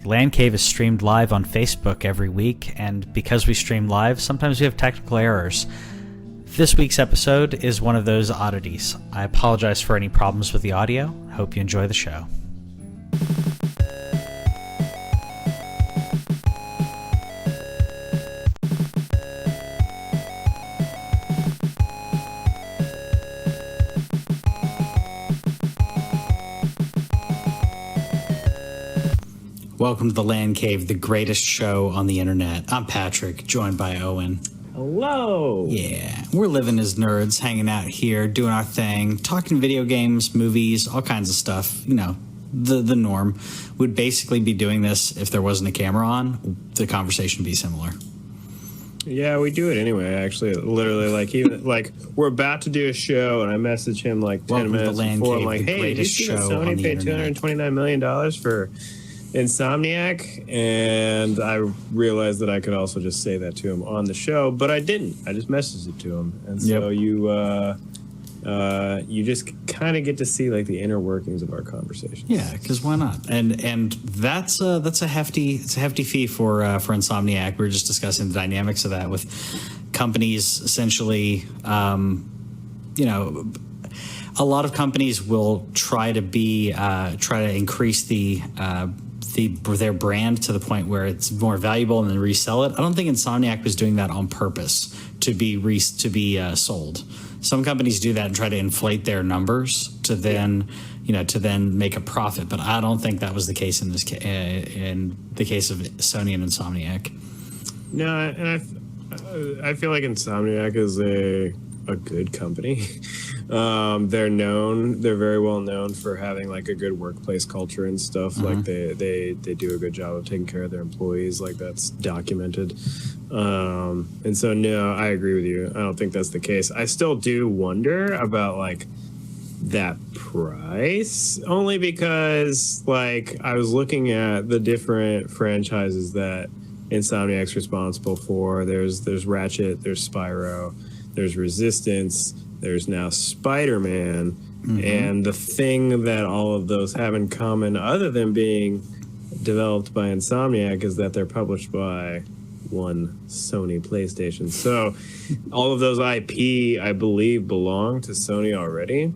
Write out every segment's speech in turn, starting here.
TheLanCave is streamed live on Facebook every week, and because we stream live, sometimes we have technical errors. This week's episode is one of those oddities. I apologize for any problems with the audio. Hope you enjoy the show. Welcome to TheLanCave, the greatest show on the internet. I'm Patrick, joined by Owen. Hello. Yeah, we're living as nerds, hanging out here, doing our thing, talking video games, movies, all kinds of stuff. You know, the norm. We'd basically be doing this if there wasn't a camera on. The conversation would be similar. Yeah, we do it anyway, actually. Literally, even we're about to do a show, and I message him 10 minutes before. I'm like, hey, did you see that Sony paid $229 million for Insomniac? And I realized that I could also just say that to him on the show, but I didn't. I just messaged it to him. And so you just kind of get to see the inner workings of our conversations. Yeah, because why not? And that's a hefty fee for Insomniac. We were just discussing the dynamics of that with companies. Essentially, a lot of companies will try to increase their brand to the point where it's more valuable and then resell it. I don't think Insomniac was doing that on purpose to be sold. Some companies do that and try to inflate their numbers to then make a profit. But I don't think that was the case in the case of Sony and Insomniac. No, and I feel like Insomniac is a good company. They're very well known for having a good workplace culture and stuff. Mm-hmm. They do a good job of taking care of their employees. That's documented. And so no, I agree with you. I don't think that's the case. I still do wonder about that price, only because I was looking at the different franchises that Insomniac's responsible for. There's Ratchet, there's Spyro, there's Resistance, there's now Spider-Man, mm-hmm. and the thing that all of those have in common, other than being developed by Insomniac, is that they're published by one Sony PlayStation. So all of those IP, I believe, belong to Sony already.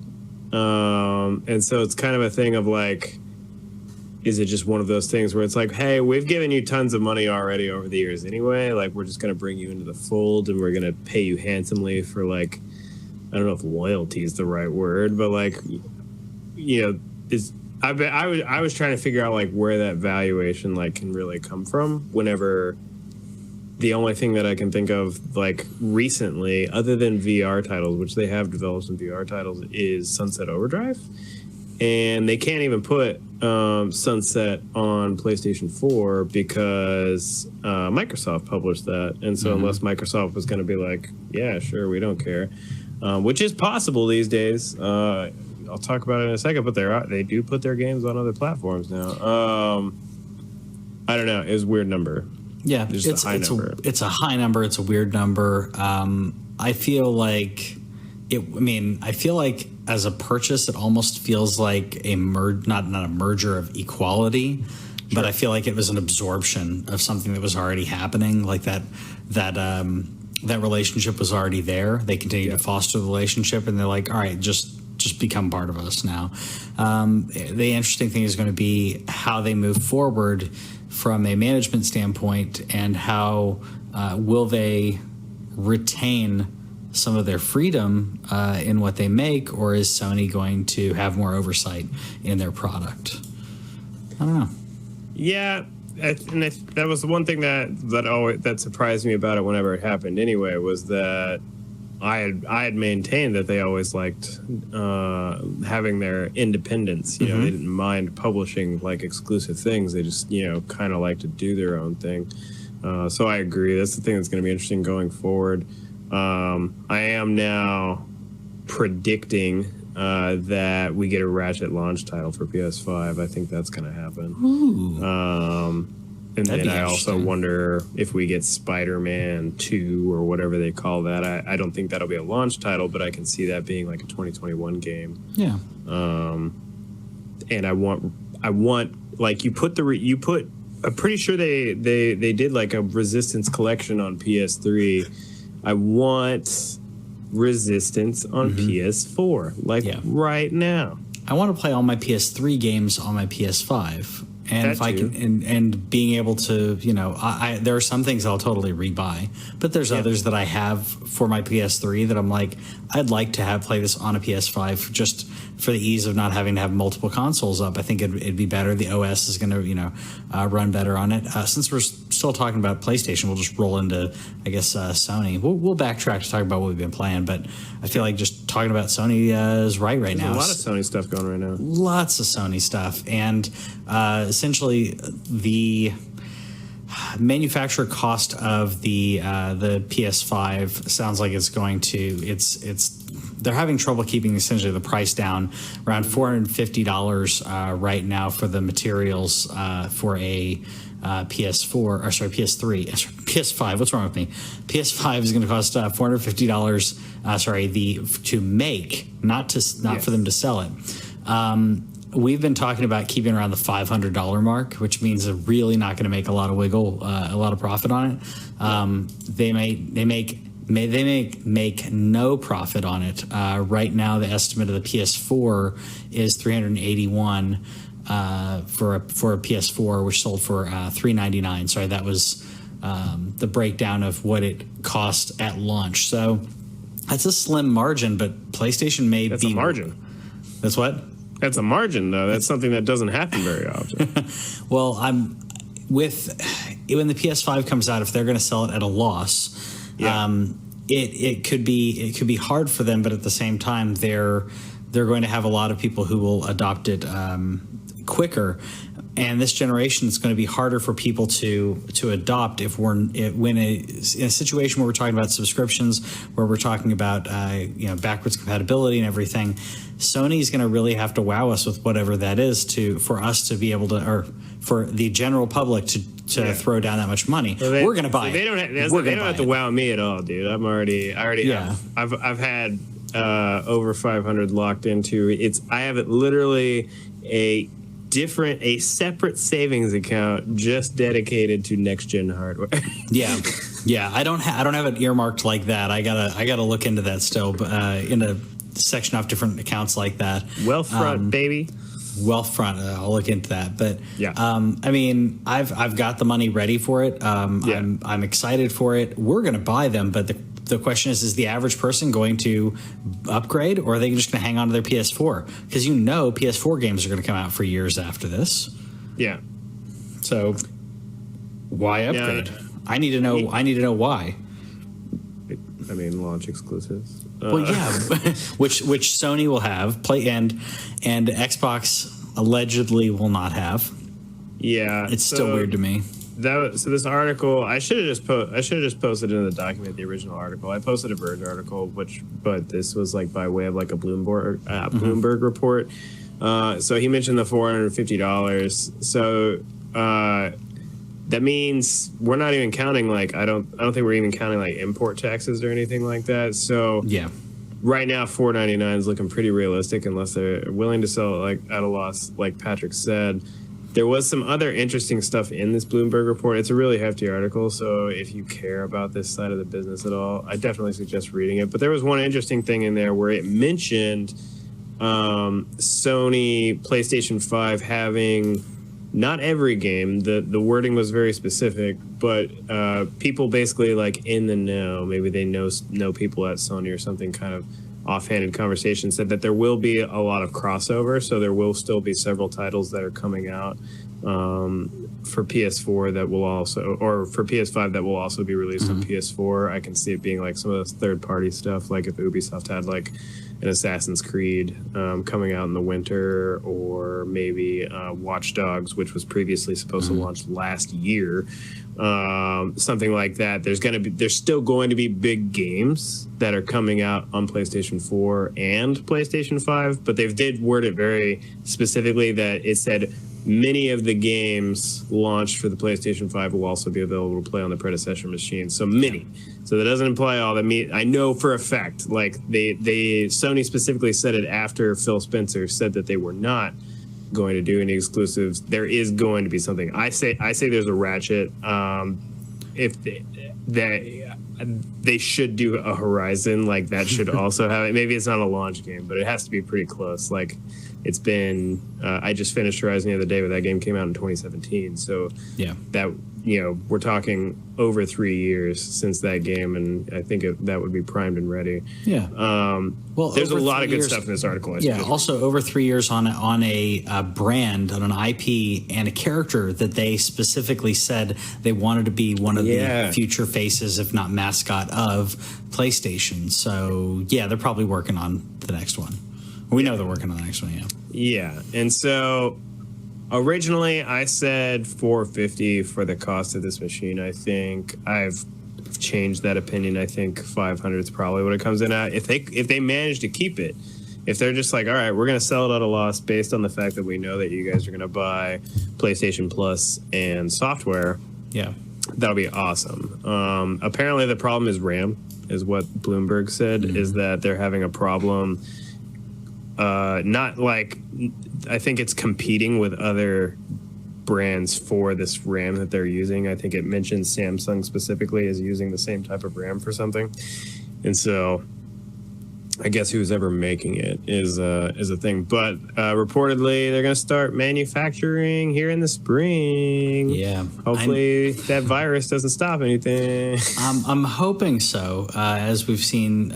And so it's kind of a thing of is it just one of those things where it's hey, we've given you tons of money already over the years anyway. We're just going to bring you into the fold, and we're going to pay you handsomely for I don't know if loyalty is the right word, but I was trying to figure out where that valuation can really come from, whenever the only thing that I can think of recently, other than VR titles, which they have developed some VR titles, is Sunset Overdrive. And they can't even put Sunset on PlayStation 4 because Microsoft published that. And so unless Microsoft was going to be yeah, sure, we don't care, which is possible these days. I'll talk about it in a second, but they do put their games on other platforms now. I don't know. It was a weird number. Yeah, it's a high number. It's a high number. It's a weird number. I feel as a purchase, it almost feels like not a merger of equality, sure. But I feel like it was an absorption of something that was already happening. That relationship was already there. They continue to foster the relationship, and they're all right, just become part of us now. The interesting thing is going to be how they move forward from a management standpoint, and how will they retain some of their freedom in what they make, or is Sony going to have more oversight in their product? I don't know. Yeah, that was the one thing that surprised me about it whenever it happened. Anyway, was that I had maintained that they always liked having their independence. They didn't mind publishing exclusive things. They just kind of like to do their own thing. So I agree. That's the thing that's going to be interesting going forward. I am now predicting that we get a Ratchet launch title for PS5. I think that's going to happen. Ooh. And then I also wonder if we get Spider-Man 2 or whatever they call that. I don't think that'll be a launch title, but I can see that being like a 2021 game. Yeah. And I want like you put I'm pretty sure they did like a Resistance collection on PS3. I want Resistance on PS4, like right now. I want to play all my PS3 games on my PS5. And That if I too. can, and being able to, you know, I there are some things I'll totally rebuy, but there's others that I have for my PS3 that I'm like, I'd like to play this on a PS5 just for the ease of not having to have multiple consoles up. I think it'd be better. The OS is going to, you know, run better on it. Since we're still talking about PlayStation, we'll just roll into, I guess, Sony. We'll backtrack to talk about what we've been playing, but I feel like just talking about Sony is right now. There's a lot of Sony stuff going right now. Lots of Sony stuff, and essentially the manufacturer cost of the PS5 sounds like it's going to they're having trouble keeping essentially the price down, around $450 right now for the materials for a PS4 or sorry PS3 PS5. What's wrong with me? PS5 is going to cost $450. To make, not for them to sell it. We've been talking about keeping around the $500 mark, which means they're really not going to make a lot of a lot of profit on it. They make no profit on it. Right now, the estimate of the PS4 is $381 for a PS4, which sold for $399. Sorry, that was the breakdown of what it cost at launch. So that's a slim margin, but PlayStation may That's be a margin. That's what? That's a margin, though. That's something that doesn't happen very often. Well, when the PS5 comes out, if they're going to sell it at a loss, it could be hard for them. But at the same time, they're going to have a lot of people who will adopt it quicker. And this generation, it's going to be harder for people to adopt in a situation where we're talking about subscriptions, where we're talking about backwards compatibility and everything. Sony's going to really have to wow us with whatever that is for us to be able to, or for the general public to throw down that much money. We're going to buy it. They don't have to wow me at all, dude. I already have. I've had over 500 locked into it. I have it literally a separate savings account just dedicated to next gen hardware. yeah. I don't have it earmarked like that. I gotta look into that still, in a section off different accounts like that. Wealthfront, baby. Wealthfront. I'll look into that. But yeah, I mean, I've got the money ready for it. I'm excited for it. We're gonna buy them, but the question is the average person going to upgrade, or are they just going to hang on to their PS4? Because PS4 games are going to come out for years after this. Yeah. So why upgrade? I need to know. I need to know why. I mean, launch exclusives. Well, yeah, which Sony will have, and Xbox allegedly will not have. Yeah, it's still weird to me. So this article, I should have just posted in the document the original article. I posted a Verge article, but this was like by way of like a Bloomberg report. So he mentioned the $450. So that means we're not even counting I don't think we're even counting like import taxes or anything like that. So yeah, right now $499 is looking pretty realistic unless they're willing to sell it at a loss, like Patrick said. There was some other interesting stuff in this Bloomberg report. It's a really hefty article, so if you care about this side of the business at all, I definitely suggest reading it. But there was one interesting thing in there where it mentioned Sony PlayStation 5 having not every game. The wording was very specific, but people basically in the know, maybe they know people at Sony or something, kind of offhanded conversation, said that there will be a lot of crossover, so there will still be several titles that are coming out for PS4 that will also, or for PS5 that will also be released on PS4. I can see it being some of the third-party stuff, like if Ubisoft had an Assassin's Creed coming out in the winter, or maybe Watch Dogs, which was previously supposed to launch last year. Something like that. There's still going to be big games that are coming out on PlayStation 4 and PlayStation 5, but they did word it very specifically that it said many of the games launched for the PlayStation 5 will also be available to play on the predecessor machine. So many. So that doesn't imply all that. I know for a fact, Sony specifically said it after Phil Spencer said that they were not going to do any exclusives. There is going to be something. I say there's a Ratchet. If they should do a Horizon, like that should also have it. Maybe it's not a launch game, but it has to be pretty close. Like it's been. I just finished Horizon the other day, but that game came out in 2017. So yeah, that we're talking over 3 years since that game, and I think that would be primed and ready. Yeah. Well, there's a lot of good stuff in this article. Also over 3 years on a brand, on an IP, and a character that they specifically said they wanted to be one of the future faces, if not mascot, of PlayStation. So yeah, they're probably working on the next one. We know they're working on the next one. Yeah. Yeah, and so. Originally, I said $450 for the cost of this machine. I think I've changed that opinion. I think $500 is probably what it comes in at. If they manage to keep it, if they're just like, all right, we're going to sell it at a loss based on the fact that we know that you guys are going to buy PlayStation Plus and software, yeah, that'll be awesome. Apparently, the problem is RAM, is what Bloomberg said, is that they're having a problem. Not like I think it's competing with other brands for this RAM that they're using. I think it mentions Samsung specifically is using the same type of RAM for something, and so I guess who's ever making it is a thing. But reportedly, they're going to start manufacturing here in the spring. Yeah, hopefully that virus doesn't stop anything. I'm hoping so. As we've seen.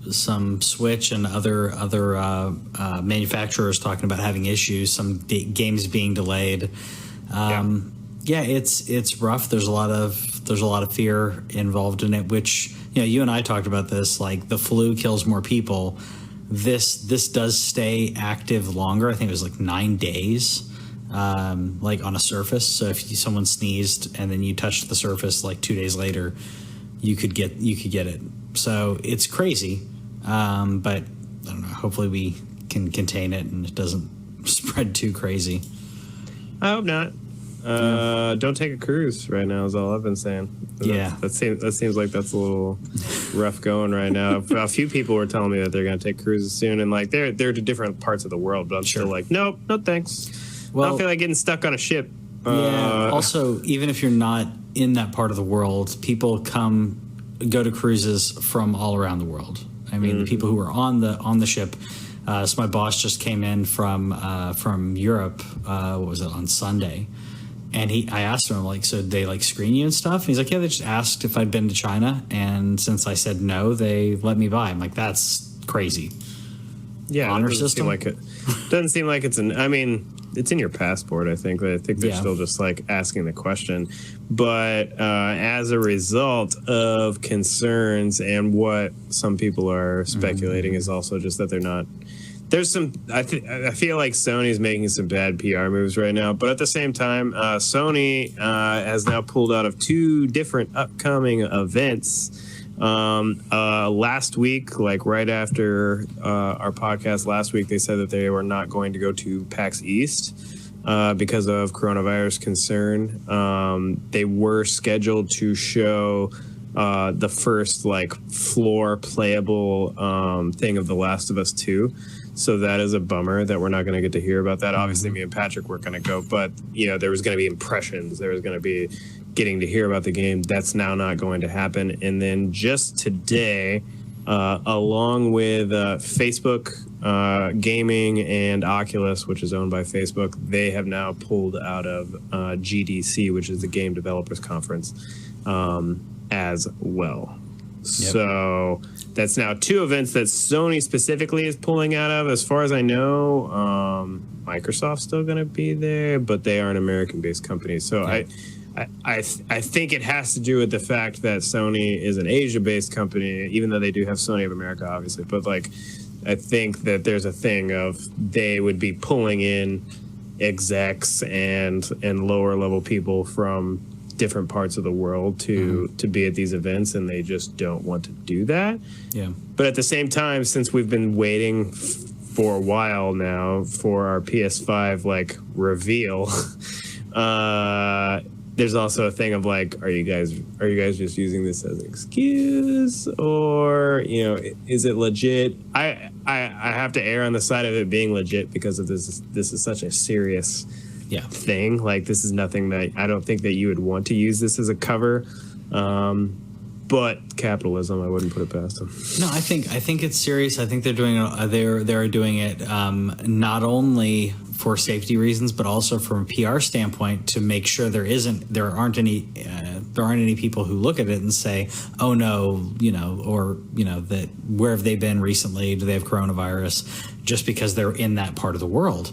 Some Switch and other manufacturers talking about having issues, some games being delayed. It's rough. There's a lot of fear involved in it, which you and I talked about this, like the flu kills more people. This does stay active longer. I think it was like 9 days, like on a surface. So if someone sneezed and then you touched the surface like 2 days later, you could get it. So it's crazy. But I don't know. Hopefully we can contain it and it doesn't spread too crazy. I hope not. Don't take a cruise right now is all I've been saying. That seems like that's a little rough going right now. A few people were telling me that they're going to take cruises soon, and like they're to different parts of the world, but I'm still like, nope, no thanks. Well, I don't feel like getting stuck on a ship. Also, even if you're not in that part of the world, people go to cruises from all around the world. I mean, the people who are on the ship. So my boss just came in from Europe. What was it, on Sunday? And I asked him, like, so did they like screen you and stuff? And he's like, yeah, they just asked if I'd been to China, and since I said no, they let me by. I'm like, that's crazy. Yeah, honor system. Doesn't seem like it's I mean, it's in your passport. I think they're still just like asking the question, but as a result of concerns and what some people are speculating is also just that they're not. There's some. I feel like Sony's making some bad PR moves right now, but at the same time, Sony has now pulled out of 2 different upcoming events. Last week, like right after our podcast last week, they said that they were not going to go to PAX East because of coronavirus concern. They were scheduled to show the first like floor playable thing of The Last of Us 2. So that is a bummer that we're not going to get to hear about that. Obviously, me and Patrick were going to go, but there was going to be impressions. There was going to be getting to hear about the game. That's now not going to happen. And then just today, along with Facebook Gaming and Oculus, which is owned by Facebook, they have now pulled out of GDC, which is the Game Developers Conference, as well. Yep. So that's now 2 events that Sony specifically is pulling out of. As far as I know, Microsoft's still going to be there, but they are an American-based company. So yeah. I think it has to do with the fact that Sony is an Asia-based company, even though they do have Sony of America, obviously. But like, I think that there's a thing of they would be pulling in execs and lower-level people from different parts of the world to be at these events, and they just don't want to do that. Yeah. But at the same time, since we've been waiting for a while there's also a thing of like, are you guys just using this as an excuse, or is it legit? I have to err on the side of it being legit because of this. This is such a serious thing. Like, this is nothing that I don't think that you would want to use this as a cover. But capitalism, I wouldn't put it past them. No, I think it's serious. I think they're doing it not only for safety reasons, but also from a PR standpoint to make sure there aren't any people who look at it and say, oh no, that where have they been recently? Do they have coronavirus? Just because they're in that part of the world.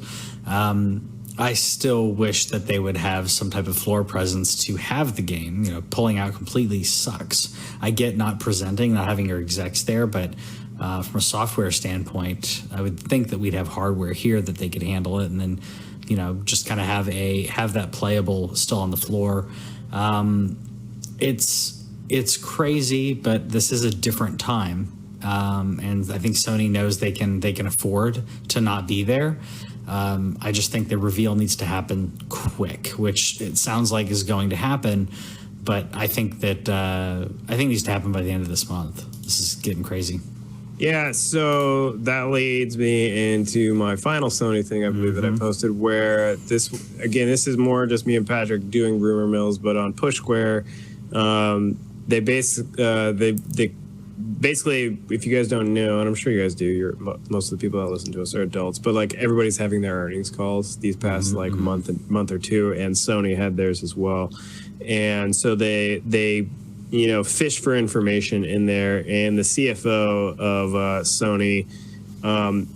I still wish that they would have some type of floor presence to have the game. Pulling out completely sucks. I get not presenting, not having your execs there, but from a software standpoint, I would think that we'd have hardware here that they could handle it, and then just kind of have that playable still on the floor. It's crazy, but this is a different time, and I think Sony knows they can afford to not be there. I just think the reveal needs to happen quick, which it sounds like is going to happen, but I think that it needs to happen by the end of this month. This is getting crazy. Yeah, so that leads me into my final Sony thing, I believe, that I posted, where this is more just me and Patrick doing rumor mills, but on Push Square, they basically, if you guys don't know, and I'm sure you guys do, most of the people that listen to us are adults, but like everybody's having their earnings calls these past month or two, and Sony had theirs as well. And so they fish for information in there, and the CFO of Sony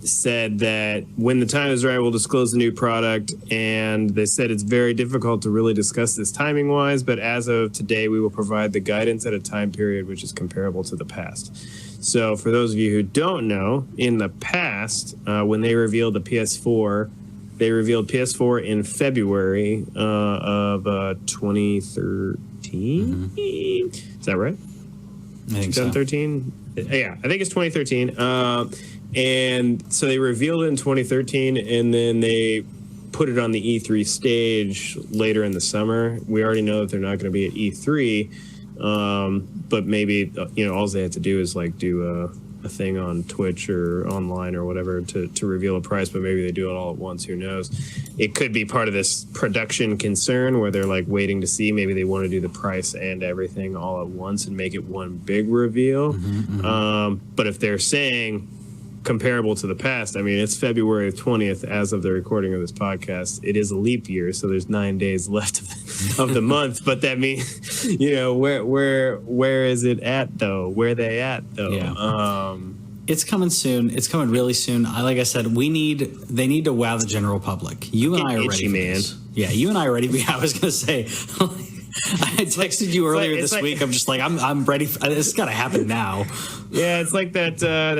said that when the time is right, we'll disclose the new product. And they said it's very difficult to really discuss this timing wise, but as of today, we will provide the guidance at a time period which is comparable to the past. So for those of you who don't know, in the past, when they revealed the PS4, they revealed PS4 in February of 2013. Is that right? I think 2013. So. Yeah, I think it's 2013. And so they revealed it in 2013, and then they put it on the E3 stage later in the summer. We already know that they're not going to be at E3, but maybe all they had to do is like do a thing on Twitch or online or whatever to reveal a price. But maybe they do it all at once. Who knows? It could be part of this production concern where they're like waiting to see. Maybe they want to do the price and everything all at once and make it one big reveal. But if they're saying comparable to the past, I mean, it's February 20th as of the recording of this podcast. It is a leap year, so there's 9 days left of the month. But that means, where is it at though? Where are they at though? Yeah. It's coming soon. It's coming really soon. Like I said, they need to wow the general public. You and I are ready for this. Yeah, you and I are ready. I was going to say, I texted you earlier this week. I'm just like, I'm ready. This has got to happen now. Yeah, it's like that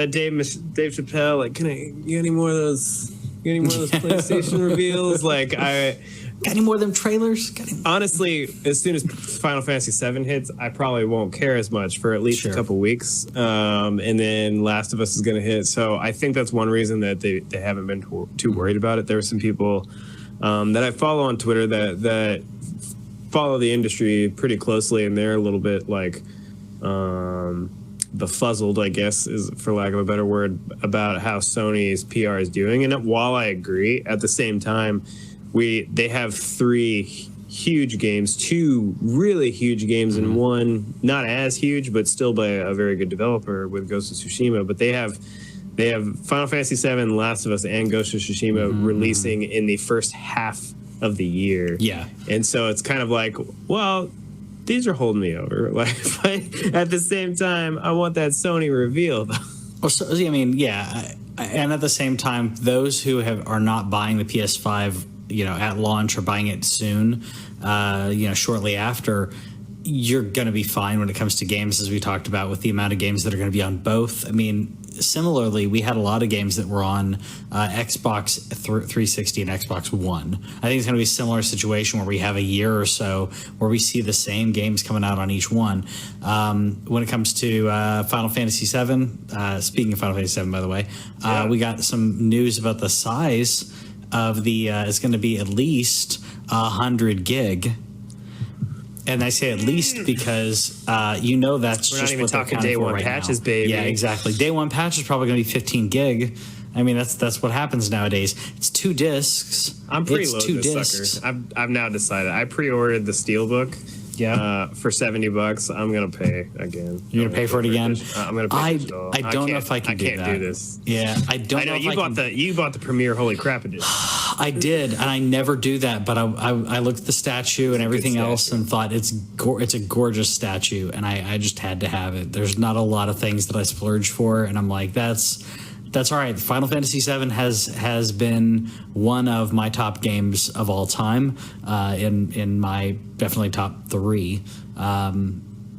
Dave Chappelle. Like, you got any more of those? PlayStation reveals? Like, got any more of them trailers? Honestly, as soon as Final Fantasy VII hits, I probably won't care as much for at least a couple weeks. And then Last of Us is going to hit. So I think that's one reason that they haven't been too worried about it. There were some people that I follow on Twitter that follow the industry pretty closely, and they're a little bit like befuzzled, I guess, is for lack of a better word, about how Sony's PR is doing. And while I agree, at the same time, they have 3 huge games, 2 really huge games, and one not as huge, but still by a very good developer with Ghost of Tsushima. But they have Final Fantasy VII, Last of Us, and Ghost of Tsushima releasing in the first half of the year. Yeah. And so it's kind of like, well, these are holding me over. Like, but at the same time, I want that Sony reveal. Well, so, I mean, yeah. And at the same time, those who are not buying the PS5, at launch or buying it soon, shortly after, you're going to be fine when it comes to games, as we talked about, with the amount of games that are going to be on both. I mean, similarly, we had a lot of games that were on Xbox 360 and Xbox One. I think it's going to be a similar situation where we have a year or so where we see the same games coming out on each one. When it comes to Final Fantasy VII, speaking of Final Fantasy VII, by the way, we got some news about the size of the. It's going to be at least 100 gig. And I say at least because you know that's We're not just even what they're talking accounting day for one right patches, now. baby. Yeah, exactly. Day one patch is probably going to be 15 gig. I mean, that's what happens nowadays. It's 2 discs. I'm preloading this sucker. I've now decided. I pre-ordered the Steelbook. Yeah. For $70, I'm gonna pay again. You're gonna pay for it again? I'm gonna pay. I don't know if I can do that. I can't do this. Yeah, I don't I know know. If you bought the Premiere Holy Crap edition. I did, and I never do that. But I looked at the statue and everything else and thought it's a gorgeous statue, and I just had to have it. There's not a lot of things that I splurge for, and I'm like, that's all right. Final Fantasy VII has been one of my top games of all time, in my definitely top 3.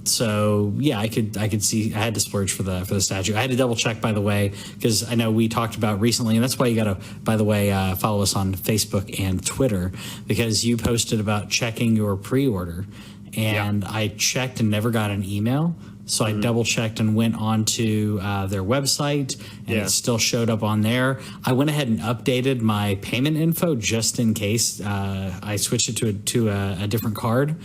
So yeah, I could see I had to splurge for the statue. I had to double check, by the way, because I know we talked about recently, and that's why you got to, by the way, follow us on Facebook and Twitter, because you posted about checking your pre-order, and I checked and never got an email. So I double checked and went on to their website, and it still showed up on there. I went ahead and updated my payment info just in case. I switched it to a different card,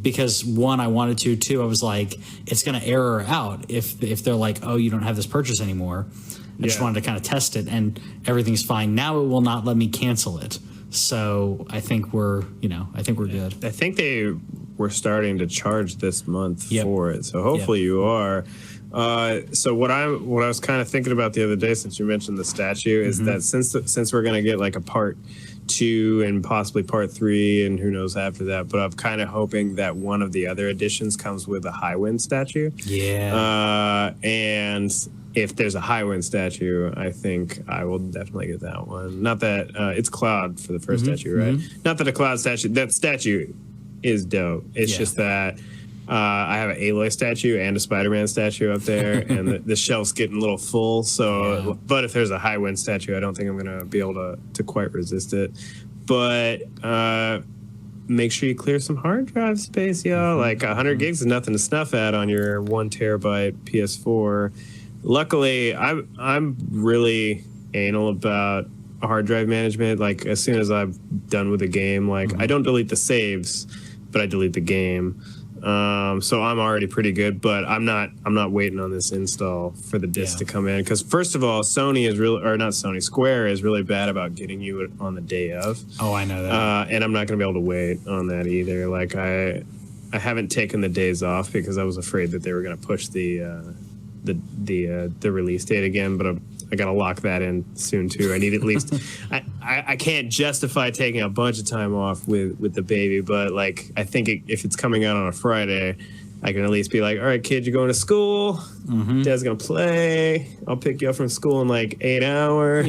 because one, I wanted to. Two, I was like, it's going to error out if they're like, oh, you don't have this purchase anymore. I just wanted to kind of test it, and everything's fine. Now it will not let me cancel it. So I think we're good. I think they were starting to charge this month for it. So hopefully you are. So what I was kind of thinking about the other day, since you mentioned the statue, is that since we're going to get like a part 2 and possibly part 3 and who knows after that, but I'm kind of hoping that one of the other editions comes with a Highwind statue. Yeah. And if there's a Highwind statue, I think I will definitely get that one. Not that it's Cloud for the first statue, right? Not that a Cloud statue, that statue is dope. It's just that I have an Aloy statue and a Spider-Man statue up there, and the shelf's getting a little full. So, but if there's a Highwind statue, I don't think I'm going to be able to quite resist it. But make sure you clear some hard drive space, y'all. Like 100 gigs is nothing to snuff at on your 1 terabyte PS4. Luckily, I'm really anal about hard drive management. Like as soon as I'm done with a game, like I don't delete the saves, but I delete the game. So I'm already pretty good, but I'm not waiting on this install for the disc to come in, because first of all, Square is really bad about getting you on the day of. Oh, I know that. And I'm not going to be able to wait on that either. Like I haven't taken the days off because I was afraid that they were going to push the release date again, but I gotta lock that in soon too. I need at least I can't justify taking a bunch of time off with the baby, but like I think if it's coming out on a Friday, I can at least be like, all right, kid, you're going to school. Dad's gonna play. I'll pick you up from school in like 8 hours.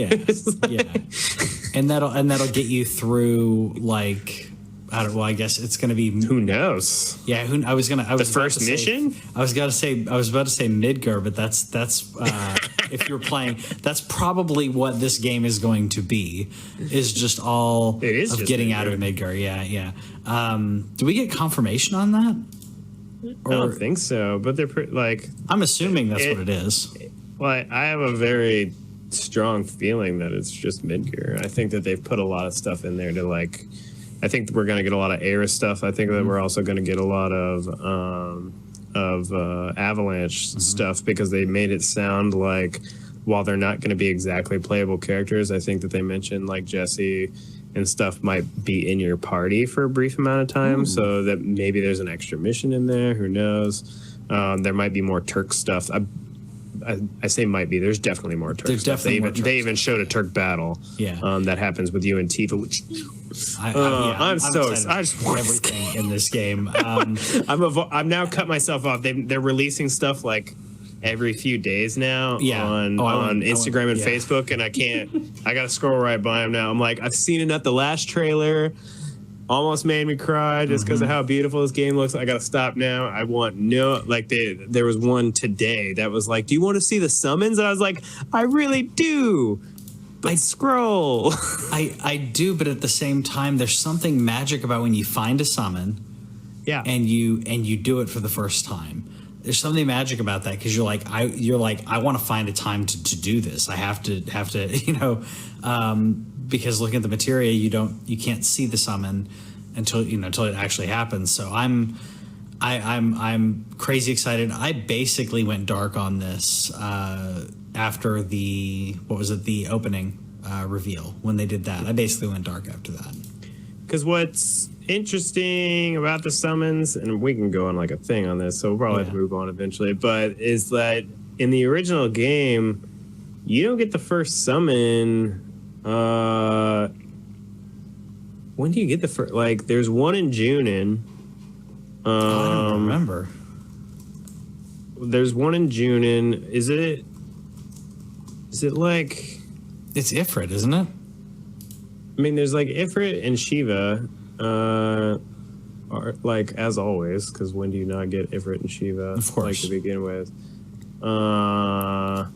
And that'll get you through like. I guess it's going to be. Who knows? Yeah, the first mission. I was about to say Midgar, but that's if you're playing, that's probably what this game is going to be. Is just all it is of just getting Midgar. out of Midgar. Yeah. Do we get confirmation on that? I don't think so, but they're like. I'm assuming that's what it is. Well, I have a very strong feeling that it's just Midgar. I think that they've put a lot of stuff in there to like. I think we're going to get a lot of Ares stuff. I think that we're also going to get a lot of Avalanche stuff, because they made it sound like, while they're not going to be exactly playable characters, I think that they mentioned like Jesse and stuff might be in your party for a brief amount of time, so that maybe there's an extra mission in there. Who knows? There might be more Turk stuff. I say might be. There's definitely more Turk stuff. They even showed a Turk battle. That happens with you and Tifa, which I'm so excited. I just want everything in this game. I've now cut myself off. They're releasing stuff like every few days now on Instagram and Facebook, and I can't. I gotta scroll right by them now. I'm like, I've seen it at the last trailer. Almost made me cry just because of how beautiful this game looks. I gotta stop now. I want there was one today that was like, do you want to see the summons? And I was like, I really do. But scroll. I do, but at the same time, there's something magic about when you find a summon, and you do it for the first time. There's something magic about that, because you're like, I want to find a time to do this. I have to, because looking at the materia, you can't see the summon, until it actually happens. So I'm crazy excited. I basically went dark on this after the opening reveal. When they did that, I basically went dark after that. Because what's interesting about the summons, and we can go on like a thing on this, so we'll probably have to move on eventually, but is that in the original game, you don't get the first summon. When do you get the first? Like, there's one in Junin. I don't remember. There's one in Junin. Is it like? It's Ifrit, isn't it? I mean, there's like Ifrit and Shiva, are like as always. Because when do you not get Ifrit and Shiva? Of course. Like to begin with. I'm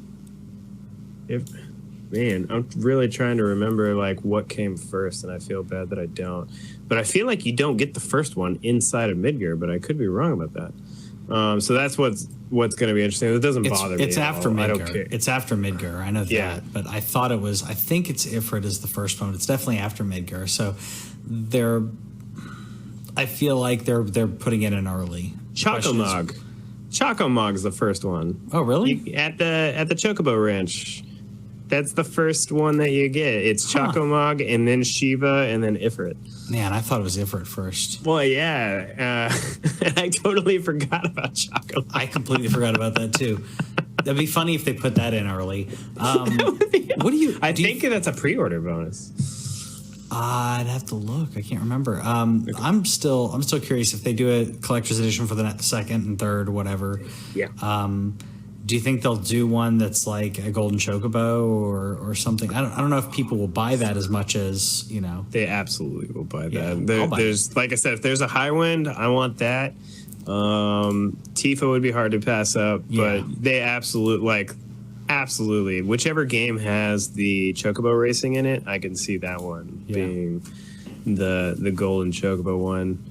really trying to remember like what came first, and I feel bad that I don't. But I feel like you don't get the first one inside of Midgar, but I could be wrong about that. So that's what's going to be interesting. It doesn't bother me. It's after Midgar. I don't care. It's after Midgar. I know that, but I thought it was. I think it's Ifrit is the first one. It's definitely after Midgar. So I feel like they're putting it in early. Chocomog. Chocomog's the first one. Oh, really? At the Chocobo Ranch. That's the first one that you get. It's Chocomog, and then Shiva, and then Ifrit. Man, I thought it was Ifrit first. Well, yeah. And I totally forgot about Chocomog. I completely forgot about that, too. That'd be funny if they put that in early. What do you... I think that's a pre-order bonus. I'd have to look. I can't remember. I'm still curious if they do a collector's edition for the second and third, whatever. Yeah. Do you think they'll do one that's like a golden chocobo or something? I don't know if people will buy that as much as, They absolutely will buy that. Yeah, there's like I said, if there's a high wind, I want that. Tifa would be hard to pass up, but they absolutely. Whichever game has the chocobo racing in it, I can see that one being the golden chocobo one.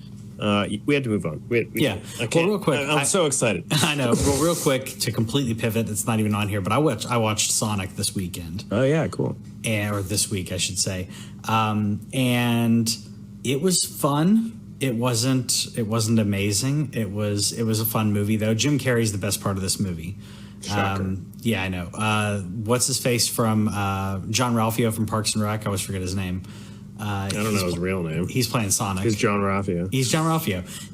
We had to move on. Well, real quick, I'm so excited. I know. Well, real quick to completely pivot, it's not even on here, but I watched Sonic this weekend. Oh yeah, cool. Or this week, I should say, and it was fun. It wasn't amazing. It was a fun movie though. Jim Carrey's the best part of this movie. Shocker. Yeah, I know. What's his face from John Ralphio from Parks and Rec? I always forget his name. I don't know his real name. He's playing Sonic. He's John Ralphio.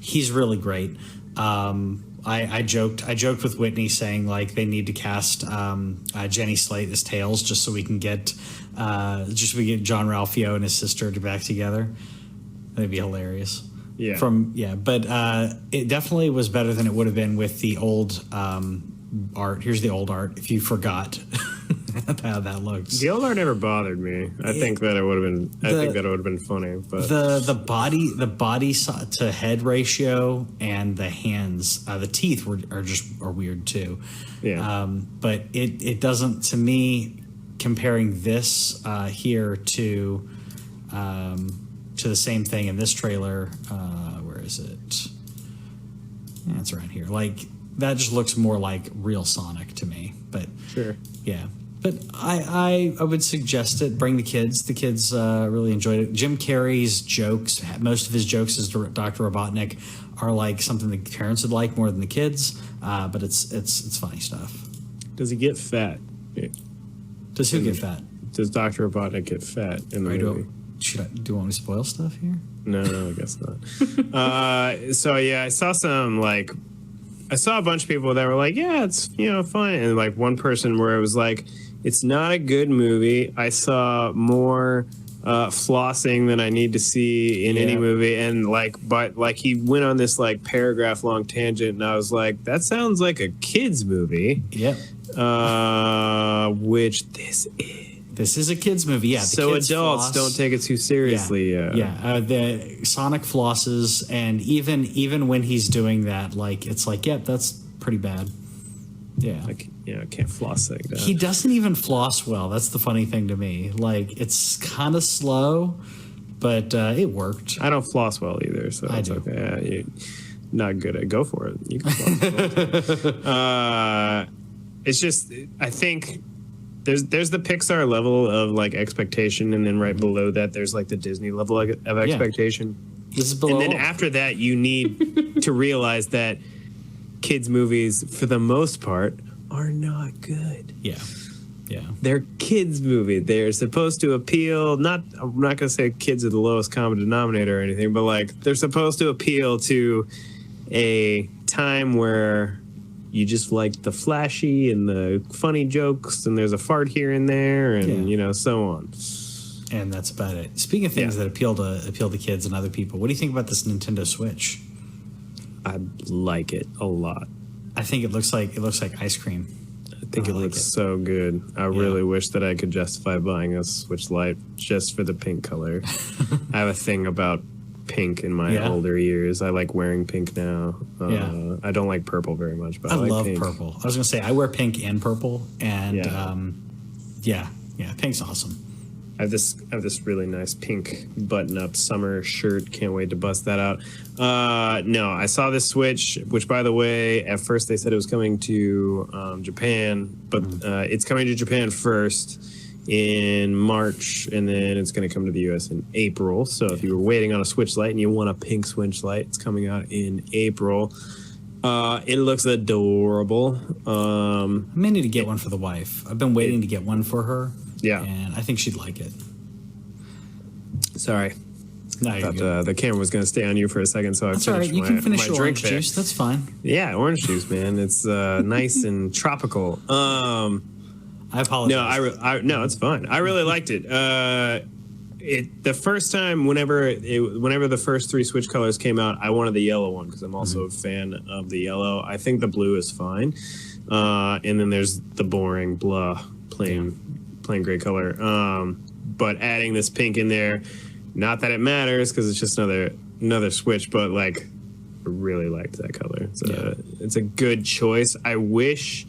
He's really great. I joked with Whitney saying like they need to cast Jenny Slate as Tails just so we can get John Ralphio and his sister back together. That'd be hilarious. Yeah. But it definitely was better than it would have been with the old art. Here's the old art. If you forgot how that looks, the old art never bothered me. I think that it would have been. I think that it would have been funny. But the body to head ratio and the hands, the teeth are weird too. Yeah. But it doesn't, to me, comparing this here to the same thing in this trailer. Where is it? Yeah, it's around here. Like that just looks more like real Sonic to me. But sure. Yeah. But I would suggest it. Bring the kids. The kids really enjoyed it. Jim Carrey's jokes, most of his jokes as Dr. Robotnik, are like something the parents would like more than the kids. But it's funny stuff. Does he get fat? Does who get fat? Does Dr. Robotnik get fat in the movie? Do you want me to spoil stuff here? No, I guess not. So yeah, I saw a bunch of people that were like, yeah, it's fun, and like one person where it was like, it's not a good movie. I saw more flossing than I need to see in any movie, and but he went on this like paragraph long tangent, and I was like, that sounds like a kids movie. Yep. Which this is. This is a kids movie, yeah. So adults don't take it too seriously. Yeah. The Sonic flosses, and even when he's doing that, like it's like, yep, that's pretty bad. Yeah. I can't floss like that. He doesn't even floss well. That's the funny thing to me. Like it's kind of slow, but it worked. I don't floss well either, so it's okay. Yeah, you're not good at it. Go for it. You can floss. It's just, I think. There's the Pixar level of like expectation, and then right below that there's like the Disney level of expectation. This is below. And then after that, you need to realize that kids' movies, for the most part, are not good. Yeah. Yeah. They're kids' movies. They're supposed to appeal, I'm not going to say kids are the lowest common denominator or anything, but like they're supposed to appeal to a time where you just like the flashy and the funny jokes and there's a fart here and there and, so on. And that's about it. Speaking of things that appeal to kids and other people, what do you think about this Nintendo Switch? I like it a lot. I think it looks like ice cream. I think it looks so good. I really wish that I could justify buying a Switch Lite just for the pink color. I have a thing about pink in my older years. I like wearing pink now. I don't like purple very much, but I like love pink. Purple. I was going to say, I wear pink and purple, and pink's awesome. I have this really nice pink button-up summer shirt. Can't wait to bust that out. No, I saw this Switch, which, by the way, at first they said it was coming to Japan, but it's coming to Japan first in March, and then it's going to come to the U.S. in April. So if you were waiting on a Switch Lite and you want a pink Switch Lite, it's coming out in April. It looks adorable. I may need to get one for the wife. I've been waiting to get one for her. Yeah. And I think she'd like it. Sorry. No, I thought the camera was going to stay on you for a second, so That's I all right. finished You can finish my your drink orange there. juice. That's fine. Yeah, orange juice, man. It's nice and tropical. I apologize. No, it's fine. I really liked it. The first time, whenever the first 3 Switch colors came out, I wanted the yellow one because I'm also a fan of the yellow. I think the blue is fine, and then there's the boring plain gray color. But adding this pink in there, not that it matters because it's just another Switch, but like I really liked that color. It's a good choice. I wish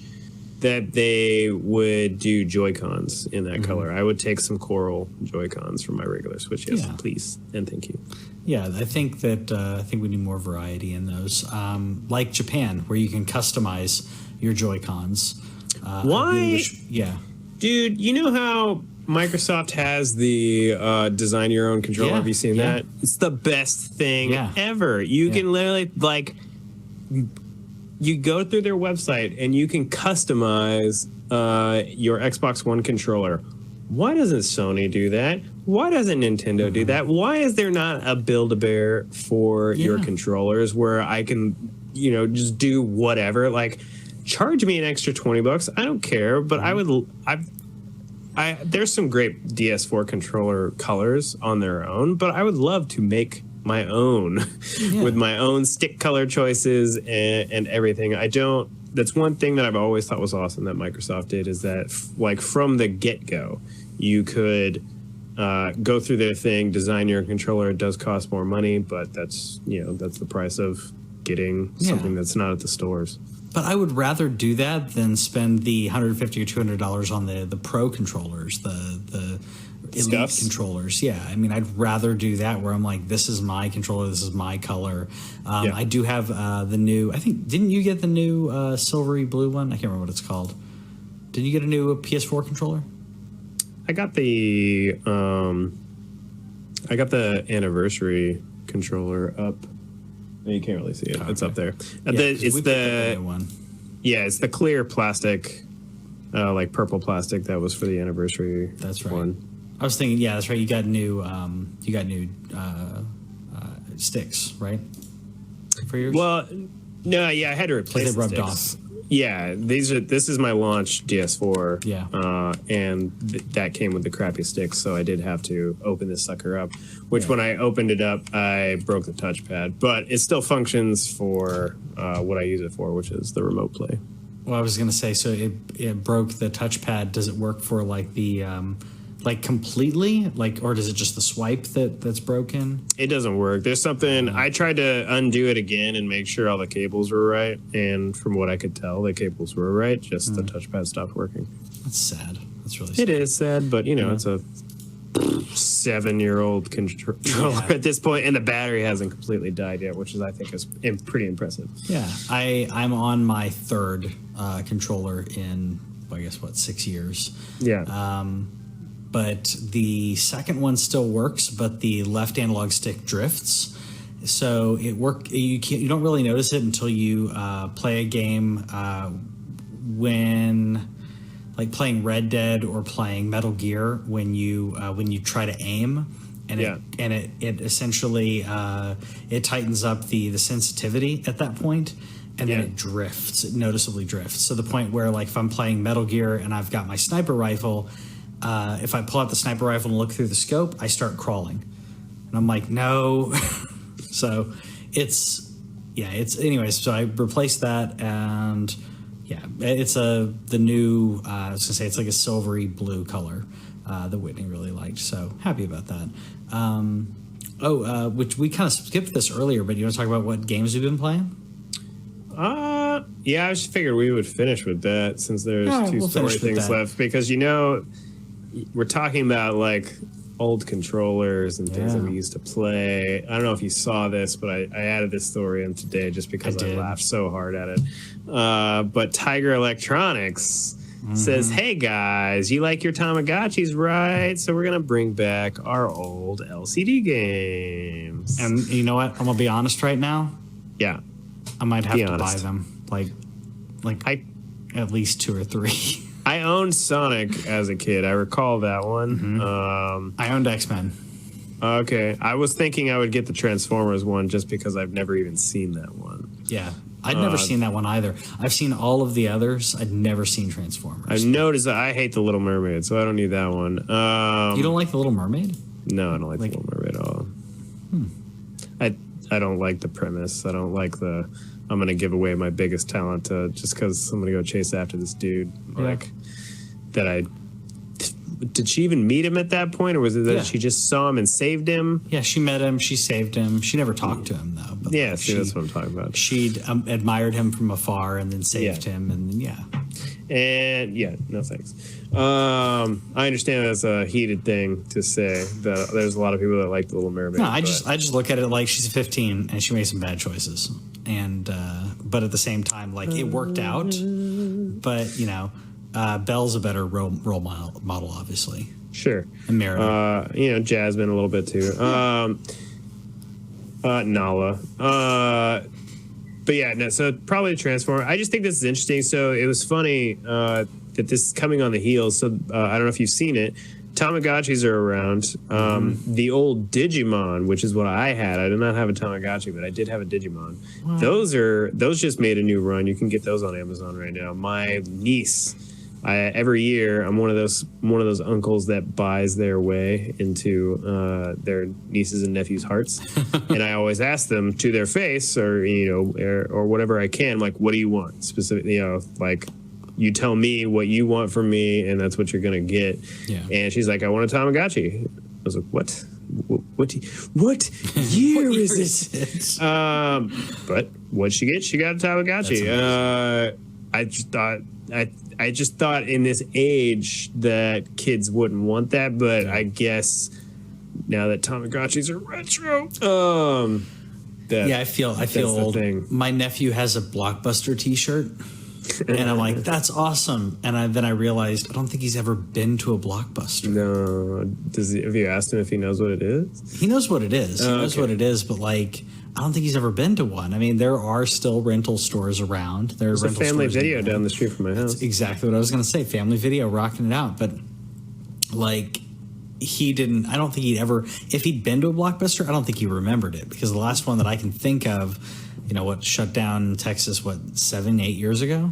that they would do Joy-Cons in that color. I would take some coral Joy-Cons from my regular Switch. Yes, please, and thank you. Yeah, I think we need more variety in those. Like Japan, where you can customize your Joy-Cons. Why? Yeah. Dude, you know how Microsoft has the design your own controller? Yeah, Have you seen that? It's the best thing ever. You can literally, you go through their website and you can customize your Xbox One controller. Why doesn't Sony do that? Why doesn't Nintendo do that? Why is there not a Build-A-Bear for your controllers where I can, just do whatever? Like, charge me an extra $20. I don't care, but there's some great DS4 controller colors on their own, but I would love to make my own with my own stick color choices and everything. That's one thing that I've always thought was awesome that Microsoft did, is that from the get-go, you could go through their thing, design your controller. It does cost more money, but that's the price of getting something that's not at the stores. But I would rather do that than spend the $150 or $200 on the Pro controllers, the Elite controllers. Yeah, I mean, I'd rather do that where I'm like, this is my controller, this is my color. I do have the new, I think, didn't you get the new silvery blue one? I can't remember what it's called. Did you get a new PS4 controller? I got the anniversary controller up. You can't really see it. It's up there. It's the new one. Yeah, it's the clear plastic, like purple plastic that was for the anniversary. That's right. One. I was thinking, that's right. You got new sticks, right? For yours? Well, no, I had to replace they rubbed sticks. off. Yeah, this is my launch DS4. Yeah. And that came with the crappy sticks, so I did have to open this sucker up. Which when I opened it up, I broke the touchpad, but it still functions for what I use it for, which is the remote play. Well, I was going to say, so it broke the touchpad. Does it work for like the completely, or does it just the swipe that's broken? It doesn't work. There's something. I tried to undo it again and make sure all the cables were right, and from what I could tell, the cables were right. Just the touchpad stopped working. That's sad. That's really sad. It is sad, but it's a 7-year-old controller at this point, and the battery hasn't completely died yet, which I think is pretty impressive. Yeah, I'm on my third controller in, I guess, 6 years. Yeah. But the second one still works, but the left analog stick drifts. So it work. You don't really notice it until you play a game when, like playing Red Dead or playing Metal Gear, when you try to aim, and it essentially it tightens up the sensitivity at that point, and then it drifts. It noticeably drifts. So the point where, like, if I'm playing Metal Gear and I've got my sniper rifle, if I pull out the sniper rifle and look through the scope, I start crawling, and I'm like, no. So it's anyways. So I replaced that, and it's the new. I was gonna say it's like a silvery blue color that Whitney really liked. So happy about that. Which we kind of skipped this earlier, but you want to talk about what games we've been playing? I just figured we would finish with that, since there's two story things left, because we're talking about like old controllers and things that we used to play. I don't know if you saw this, but I added this story in today just because I laughed so hard at it. But Tiger Electronics says, hey guys, you like your Tamagotchis, right? So we're going to bring back our old LCD games. And you know what? I'm going to be honest right now. Yeah. I might have to buy them. Like at least 2 or 3. I owned Sonic as a kid. I recall that one. I owned X-Men. Okay. I was thinking I would get the Transformers one just because I've never even seen that one. Yeah. I'd never seen that one either. I've seen all of the others. I'd never seen Transformers. I've noticed that I hate The Little Mermaid, so I don't need that one. You don't like The Little Mermaid? No, I don't like The Little Mermaid at all. I don't like the premise. I don't like I'm going to give away my biggest talent just because I'm going to go chase after this dude. Did she even meet him at that point, or was it that she just saw him and saved him? Yeah, she met him. She saved him. She never talked to him, though. But that's what I'm talking about. She'd admired him from afar and then saved him, and no thanks. I understand that's a heated thing to say, that there's a lot of people that like The Little Mermaid. No, I just look at it like she's 15 and she made some bad choices, and but at the same time, like, it worked out. But Belle's a better role model, obviously. Sure. And Meredith. Jasmine a little bit too. Nala. But so probably Transformer. I just think this is interesting. So it was funny that this is coming on the heels. So I don't know if you've seen it. Tamagotchis are around. The old Digimon, which is what I had. I did not have a Tamagotchi, but I did have a Digimon. Wow. Those just made a new run. You can get those on Amazon right now. My niece, every year I'm one of those uncles that buys their way into their nieces and nephews' hearts, and I always ask them to their face, or whatever I can, like, what do you want specifically? Like, you tell me what you want from me, and that's what you're gonna get. Yeah. And she's like, I want a Tamagotchi. I was like, what? What year is it? But what'd she get? She got a Tamagotchi. I just thought in this age that kids wouldn't want that, but I guess now that Tamagotchis are retro, I feel old. My nephew has a Blockbuster T-shirt, and I'm like, that's awesome. And then I realized I don't think he's ever been to a Blockbuster. No, have you asked him if he knows what it is? He knows what it is. He knows what it is, but like, I don't think he's ever been to one. I mean, there are still rental stores around. There's a Family Video down the street from my house. That's exactly what I was going to say. Family Video, rocking it out. But like, I don't think he'd ever, if he'd been to a Blockbuster, I don't think he remembered it, because the last one that I can think of, shut down in Texas, 7-8 years ago?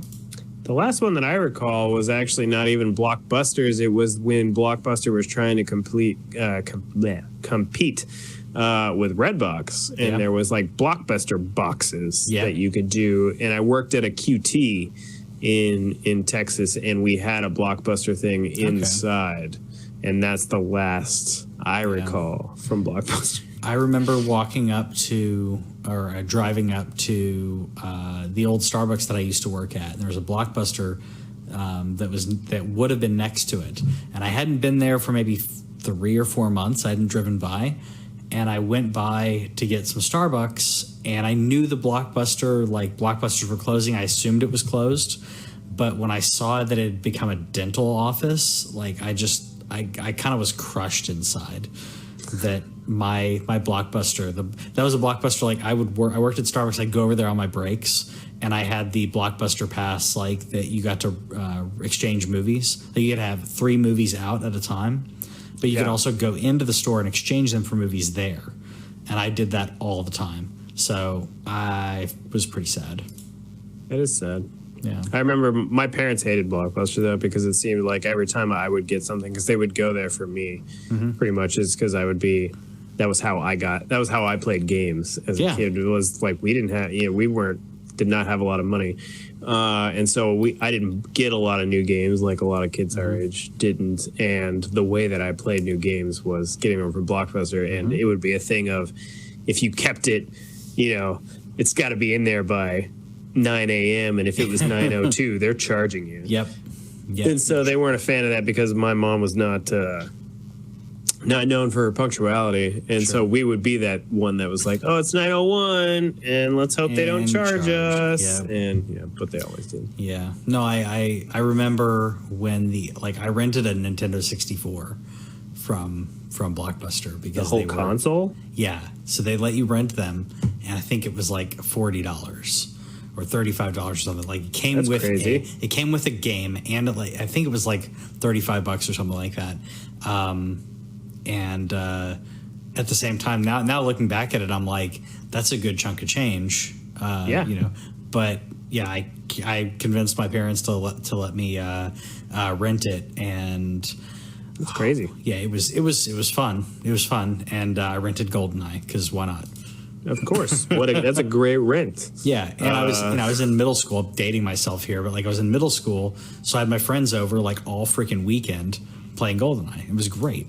The last one that I recall was actually not even Blockbusters. It was when Blockbuster was trying to compete with Redbox, and there was like Blockbuster boxes that you could do. And I worked at a QT in Texas, and we had a Blockbuster thing inside, and that's the last I recall from Blockbuster. I remember driving up to the old Starbucks that I used to work at, and there was a Blockbuster that would have been next to it, and I hadn't been there for maybe 3 or 4 months. I hadn't driven by. And I went by to get some Starbucks, and I knew the Blockbusters were closing. I assumed it was closed. But when I saw that it had become a dental office, like, I kind of was crushed inside that my Blockbuster. That was a Blockbuster. Like I worked at Starbucks. I'd go over there on my breaks, and I had the Blockbuster pass, like that you got to exchange movies. Like you could have 3 movies out at a time, but you could also go into the store and exchange them for movies there. And I did that all the time. So I was pretty sad. That is sad. Yeah. I remember my parents hated Blockbuster though, because it seemed like every time I would get something, because they would go there for me, pretty much, is because that was how I played games as a kid. It was like we didn't have, did not have a lot of money, and so I didn't get a lot of new games like a lot of kids our age didn't. And the way that I played new games was getting them from Blockbuster, and it would be a thing of, if you kept it, it's got to be in there by 9 a.m. and if it was 9:02, they're charging you. Yep. And so they weren't a fan of that, because my mom was not known for her punctuality, and so we would be that one that was like, oh, it's 9:01 and let's hope they don't charge us. And but they always did. Yeah. No, I remember when I rented a Nintendo 64 from Blockbuster, because the whole console. Yeah. So they let you rent them, and I think it was like $40 or $35 or something. Like it came it came with a game, and I think it was like $35 or something like that. And at the same time, now looking back at it, I'm like, that's a good chunk of change. But yeah, I convinced my parents to let me rent it, and it's crazy. Yeah, it was fun. It was fun, and I rented GoldenEye because why not? Of course. That's a great rent. Yeah, and I was in middle school. I'm dating myself here, but I was in middle school, so I had my friends over all freaking weekend playing GoldenEye. It was great.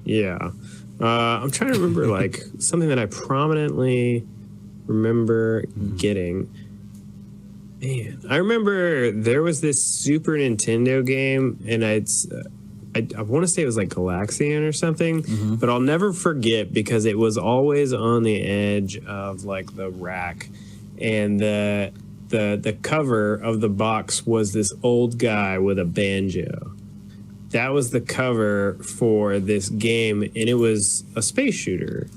Yeah. I'm trying to remember something that I prominently remember getting. Man, I remember there was this Super Nintendo game, and I want to say it was like Galaxian or something, but I'll never forget, because it was always on the edge of the rack, and the cover of the box was this old guy with a banjo. That was the cover for this game, and it was a space shooter.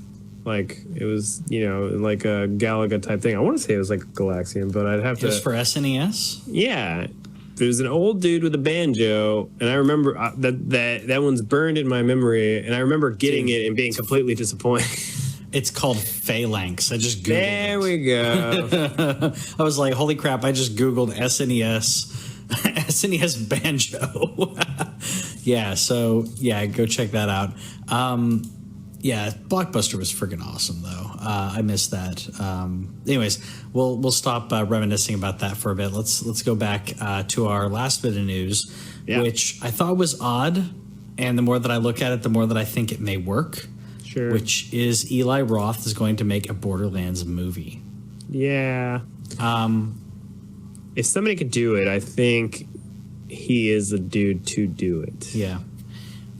It was, like a Galaga type thing. I want to say it was like Galaxian, but I'd have to... It was for SNES? Yeah. There was an old dude with a banjo, and I remember that one's burned in my memory, and I remember getting it and being completely disappointed. It's called Phalanx. I just Googled There we go. I was like, holy crap, I just Googled SNES banjo. Yeah, so, go check that out. Blockbuster was freaking awesome, though. I missed that. Anyways, we'll stop reminiscing about that for a bit. Let's go back to our last bit of news, which I thought was odd, and the more that I look at it, the more that I think it may work. Sure. Which is Eli Roth is going to make a Borderlands movie. Yeah. If somebody could do it, I think he is the dude to do it. Yeah.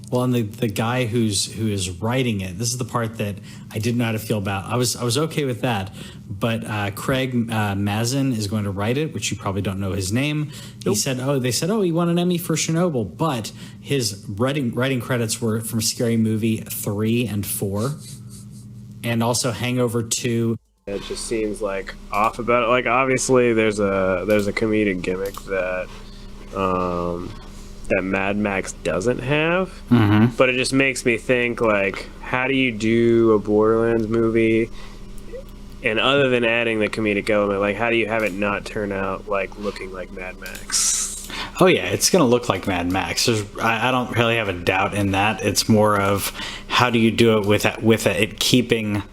Well, and the guy who is writing it, this is the part that I didn't know how to feel about. I was okay with that, but Craig Mazin is going to write it, which you probably don't know his name. Nope. They said, he won an Emmy for Chernobyl, but his writing credits were from Scary Movie 3 and 4, and also Hangover 2. It just seems off about it. Obviously, there's a comedic gimmick that that Mad Max doesn't have, but it just makes me think how do you do a Borderlands movie, and other than adding the comedic element, how do you have it not turn out looking like Mad Max? Oh yeah, it's gonna look like Mad Max. I don't really have a doubt in that. It's more of how do you do it with it keeping,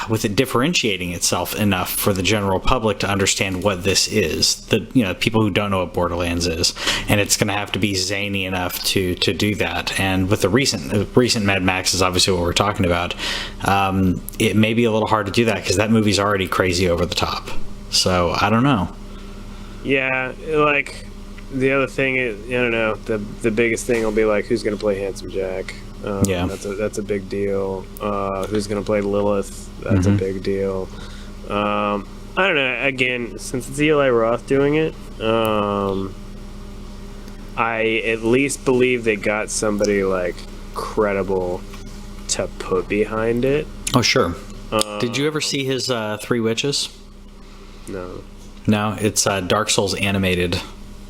with it differentiating itself enough for the general public to understand what this is. People who don't know what Borderlands is, and it's going to have to be zany enough to do that. And with the recent Mad Max is obviously what we're talking about. It may be a little hard to do that because that movie's already crazy over the top. So I don't know. Yeah, the other thing is, I don't know. The biggest thing will be who's going to play Handsome Jack. That's a big deal. Who's going to play Lilith? That's a big deal. I don't know. Again, since it's Eli Roth doing it, I at least believe they got somebody credible to put behind it. Oh, sure. Did you ever see his Three Witches? No. No, it's Dark Souls animated.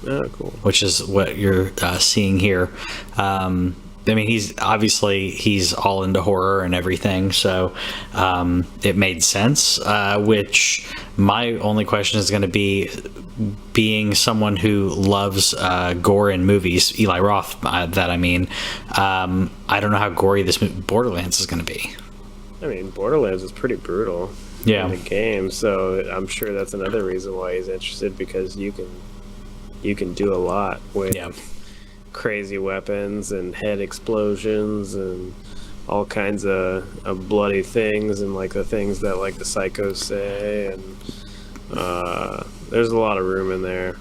Oh, cool. Which is what you're seeing here. I mean, he's all into horror and everything, so it made sense. Which my only question is going to be, being someone who loves gore in movies, Eli Roth, I don't know how gory this Borderlands is going to be. I mean, Borderlands is pretty brutal in the game, so I'm sure that's another reason why he's interested, because you can do a lot with crazy weapons and head explosions and all kinds of bloody things, and like the things that like the psychos say, and there's a lot of room in there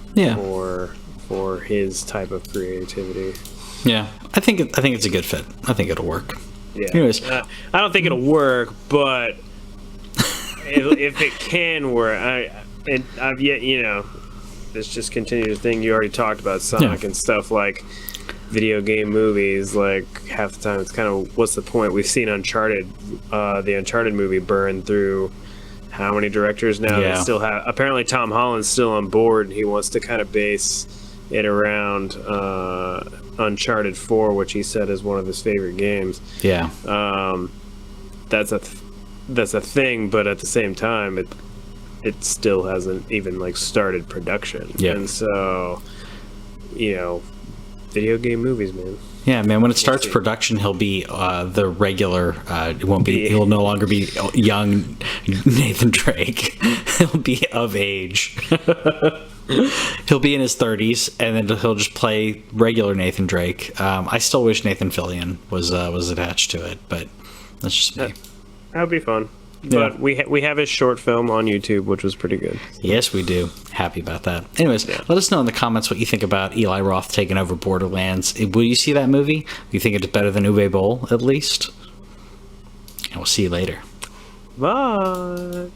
for his type of creativity. Yeah, I think it's a good fit. I think it'll work. Yeah. Anyways, I don't think it'll work, but if it can work, I've yet, this just continues the thing you already talked about, Sonic and stuff, like video game movies. Like half the time, it's kind of, what's the point? We've seen Uncharted, the Uncharted movie burn through how many directors now? That still have. Apparently, Tom Holland's still on board. He wants to kind of base it around Uncharted 4, which he said is one of his favorite games. Yeah. That's a thing, but at the same time, it still hasn't even like started production. Yeah. And so, video game movies, man. Yeah, man. When it starts production, he'll be the regular. It won't be. He'll no longer be young Nathan Drake. He'll be of age. He'll be in his 30s, and then he'll just play regular Nathan Drake. I still wish Nathan Fillion was attached to it, but that's just me. That would be fun. Yeah. But we have his short film on YouTube, which was pretty good. Yes, we do. Happy about that. Anyways, let us know in the comments what you think about Eli Roth taking over Borderlands. Will you see that movie? Do you think it's better than Uwe Boll, at least? And we'll see you later. Bye.